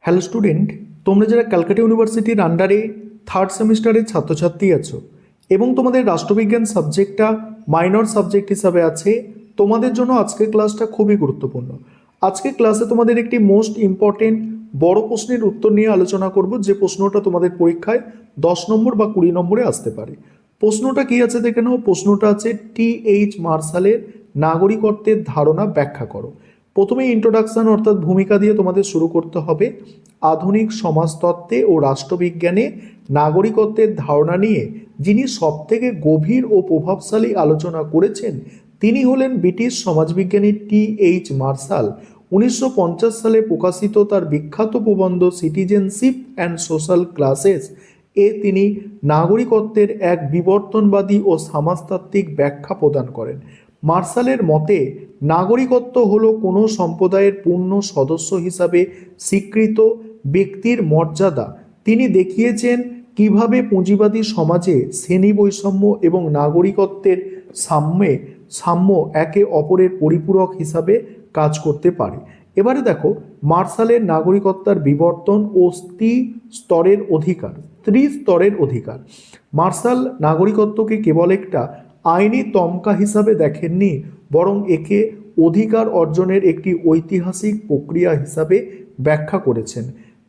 Hello student, তোমরা যারা ক্যালকাটা ইউনিভার্সিটির আন্ডারে থার্ড সেমিস্টারের ছাত্রছাত্রী আছো এবং তোমাদের রাষ্ট্রবিজ্ঞান সাবজেক্টটা মাইনর সাবজেক্ট হিসাবে আছে, তোমাদের জন্য আজকের ক্লাসটা খুবই গুরুত্বপূর্ণ। আজকের ক্লাসে তোমাদের একটি মোস্ট ইম্পর্টেন্ট বড় প্রশ্নের উত্তর নিয়ে আলোচনা করব, যে প্রশ্নটা তোমাদের পরীক্ষায় 10 নম্বর বা 20 নম্বরে আসতে পারে। প্রশ্নটা কি আছে দেখে নাও। প্রশ্নটা আছে T.H. মার্শালের নাগরিকত্বের ধারণা ব্যাখ্যা করো। প্রথমে ইন্ট্রোডাকশন অর্থাৎ ভূমিকা দিয়ে তোমাদের শুরু করতে হবে। আধুনিক সমাজতত্ত্বে ও রাষ্ট্রবিজ্ঞানে নাগরিকত্বের ধারণা নিয়ে যিনি সবথেকে গভীর ও প্রভাবশালী আলোচনা করেছেন তিনি হলেন ব্রিটিশ সমাজবিজ্ঞানী T.H. মার্শাল। 1950 সালে প্রকাশিত তার বিখ্যাত প্রবন্ধ সিটিজেনশিপ অ্যান্ড সোশ্যাল ক্লাসেস এ তিনি নাগরিকত্বের এক বিবর্তনবাদী ও সমাজতাত্ত্বিক ব্যাখ্যা প্রদান করেন। মার্শালের মতে নাগরিকত্ব হলো কোনো সম্প্রদায়ের পূর্ণ সদস্য হিসাবে স্বীকৃত ব্যক্তির মর্যাদা। তিনি দেখিয়েছেন কিভাবে পুঁজিবাদী সমাজে শ্রেণী বৈষম্য এবং নাগরিকত্বের সাম্য একে অপরের পরিপূরক হিসাবে কাজ করতে পারে। এবারে দেখো, মার্শালের নাগরিকত্বের বিবর্তন ও ত্রিস্তরের অধিকার। মার্শাল নাগরিকত্বকে কেবল একটা আইনি তমকা হিসাবে দেখেননি, বরং একে অধিকার অর্জনের একটি ঐতিহাসিক প্রক্রিয়া হিসাবে ব্যাখ্যা করেছেন।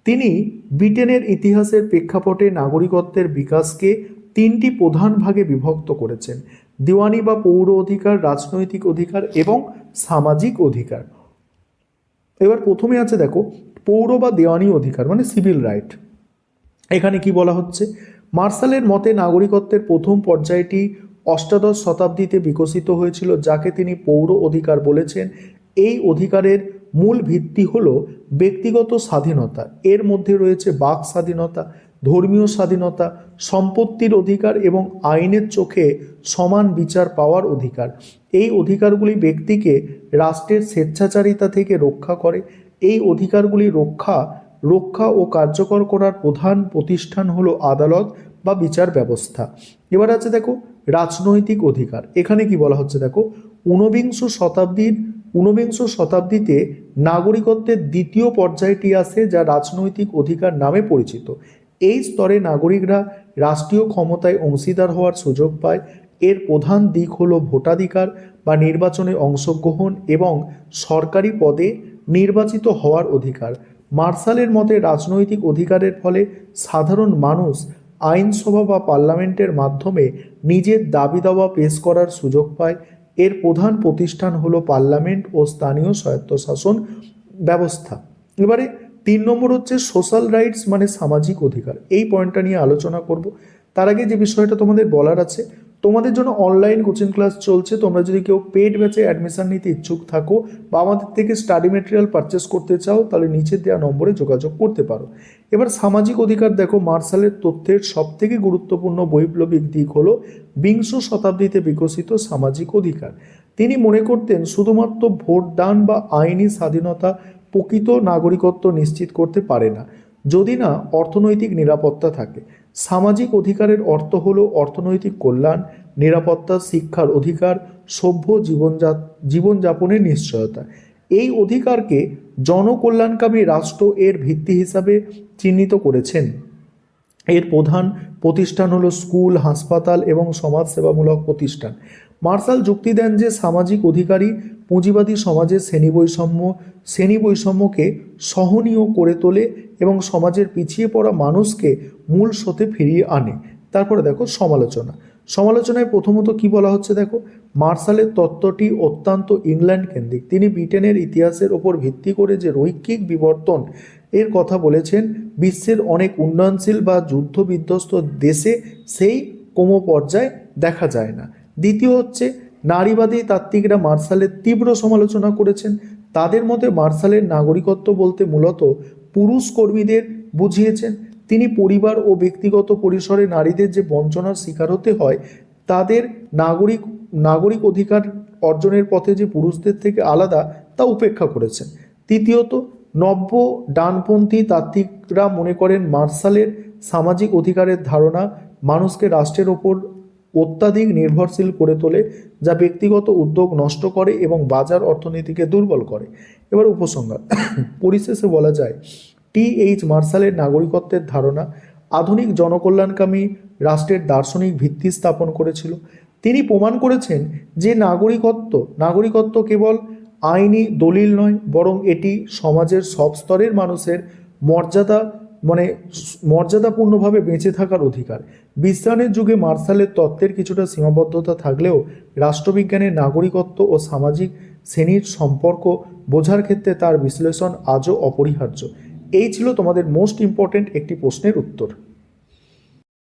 তিনি ব্রিটেনের ইতিহাসের প্রেক্ষাপটে নাগরিকত্বের বিকাশকে 3টি প্রধান ভাগে বিভক্ত করেছেন: দিওয়ানি বা পৌর অধিকার, রাজনৈতিক অধিকার এবং সামাজিক অধিকার। এবার প্রথমে আছে দেখো, পৌর বা দেওয়ানি অধিকার মানে সিভিল রাইট। এখানে কি বলা হচ্ছে, মার্শালের মতে নাগরিকত্বের প্রথম পর্যায়টি অষ্টাদশ শতাব্দীতে বিকশিত হয়েছিল, যাকে তিনি পৌর অধিকার বলেছেন। এই অধিকারের মূল ভিত্তি হলো ব্যক্তিগত স্বাধীনতা। এর মধ্যে রয়েছে বাক স্বাধীনতা, ধর্মীয় স্বাধীনতা, সম্পত্তির অধিকার এবং আইনের চোখে সমান বিচার পাওয়ার অধিকার। এই অধিকারগুলি ব্যক্তিকে রাষ্ট্রের স্বেচ্ছাচারিতা থেকে রক্ষা করে। এই অধিকারগুলি রক্ষা ও কার্যকর করার প্রধান প্রতিষ্ঠান হলো আদালত বা বিচার ব্যবস্থা। এবার আছে দেখো, রাজনৈতিক অধিকার। এখানে কি বলা হচ্ছে দেখো, ঊনবিংশ শতাব্দীতে নাগরিকত্বের দ্বিতীয় পর্যায়টি আসে, যা রাজনৈতিক অধিকার নামে পরিচিত। এই স্তরে নাগরিকরা রাষ্ট্রীয় ক্ষমতায় অংশীদার হওয়ার সুযোগ পায়। এর প্রধান দিক হলো ভোটাধিকার বা নির্বাচনে অংশগ্রহণ এবং সরকারি পদে নির্বাচিত হওয়ার অধিকার। মার্শালের মতে রাজনৈতিক অধিকারের ফলে সাধারণ মানুষ আইনসভা বা পার্লামেন্টের মাধ্যমে নিজের দাবি দাওয়া পেশ করার সুযোগ পায়। এর প্রধান প্রতিষ্ঠান হলো পার্লামেন্ট ও স্থানীয় স্বায়ত্তশাসন ব্যবস্থা। এবারে 3 নম্বর হচ্ছে সোশ্যাল রাইটস মানে সামাজিক অধিকার। এই পয়েন্টটা নিয়ে আলোচনা করব। তার আগে যে বিষয়টা তোমাদের বলার আছে, তোমাদের জন্য অনলাইন কোচিং ক্লাস চলছে। তোমরা যদি কেউ পেড ব্যাচে অ্যাডমিশন নিতে ইচ্ছুক থাকো বা আমাদের থেকে স্টাডি মেটেরিয়াল পারচেস করতে চাও, তাহলে নিচে দেওয়া নম্বরে যোগাযোগ করতে পারো। এবার সামাজিক অধিকার দেখো, মার্শালের তথ্যের সবথেকে গুরুত্বপূর্ণ বৈপ্লবিক দিক হলো বিংশ শতাব্দীতে বিকশিত সামাজিক অধিকার। তিনি মনে করতেন শুধুমাত্র ভোটদান বা আইনি স্বাধীনতা প্রকৃত নাগরিকত্ব নিশ্চিত করতে পারে না, যদি না অর্থনৈতিক নিরাপত্তা থাকে। সামাজিক অধিকারের অর্থ হলো অর্থনৈতিক কল্যাণ, নিরাপত্তা, শিক্ষার অধিকার, সভ্য জীবনযাপনের নিশ্চয়তা। এই অধিকারকে জনকল্যাণকামী রাষ্ট্র এর ভিত্তি হিসাবে চিহ্নিত করেছেন। এর প্রধান প্রতিষ্ঠান হলো স্কুল, হাসপাতাল এবং সমাজসেবামূলক প্রতিষ্ঠান। মার্শাল যুক্তি দেন যে সামাজিক অধিকারই পুঁজিবাদী সমাজের শ্রেণী বৈষম্যকে সহনীয় করে তোলে এবং সমাজের পিছিয়ে পড়া মানুষকে মূল স্রোতে ফিরিয়ে আনে। তারপরে দেখো সমালোচনায় প্রথমত কি বলা হচ্ছে দেখো, মার্শালের তত্ত্বটি অত্যন্ত ইংল্যান্ড কেন্দ্রিক। তিনি ব্রিটেনের ইতিহাসের ওপর ভিত্তি করে যে রৈখিক বিবর্তন এর কথা বলেছেন, বিশ্বের অনেক উন্নয়নশীল বা যুদ্ধ বিধ্বস্ত দেশে সেই পর্যায়ে দেখা যায় না। দ্বিতীয় হচ্ছে, নারীবাদী তাত্ত্বিকরা মার্শালের তীব্র সমালোচনা করেছেন। তাদের মতে মার্শালের নাগরিকত্ব বলতে মূলত পুরুষ কর্মীদের বুঝিয়েছেন। তিনি পরিবার ও ব্যক্তিগত পরিসরে নারীদের যে বঞ্চনার শিকার হতে হয়, তাদের নাগরিক অধিকার অর্জনের পথে যে পুরুষদের থেকে আলাদা তা উপেক্ষা করেছেন। তৃতীয়ত, নব্য ডানপন্থী তাত্ত্বিকরা মনে করেন মার্শালের সামাজিক অধিকারের ধারণা মানুষকে রাষ্ট্রের ওপর অত্যাধিক নির্ভরশীল করে তোলে, যা ব্যক্তিগত উদ্যোগ নষ্ট করে এবং বাজার অর্থনীতিকে দুর্বল করে। এবার উপসংহার, পরিশেষে বলা যায় টি.এইচ. মার্শালের নাগরিকত্বের ধারণা আধুনিক জনকল্যাণকামী রাষ্ট্রের দার্শনিক ভিত্তি স্থাপন করেছিল। তিনি প্রমাণ করেছেন যে নাগরিকত্ব কেবল আইনি দলিল নয়, বরং এটি সমাজের সব স্তরের মানুষের মর্যাদা মর্যাদাপূর্ণভাবে বেঁচে থাকার অধিকার। বিশ্বায়নের যুগে মার্শালের তত্ত্বের কিছুটা সীমাবদ্ধতা থাকলেও রাষ্ট্রবিজ্ঞানের নাগরিকত্ব ও সামাজিক শ্রেণীর সম্পর্ক বোঝার ক্ষেত্রে তার বিশ্লেষণ আজও অপরিহার্য। এই ছিল তোমাদের মোস্ট ইম্পর্ট্যান্ট একটি প্রশ্নের উত্তর।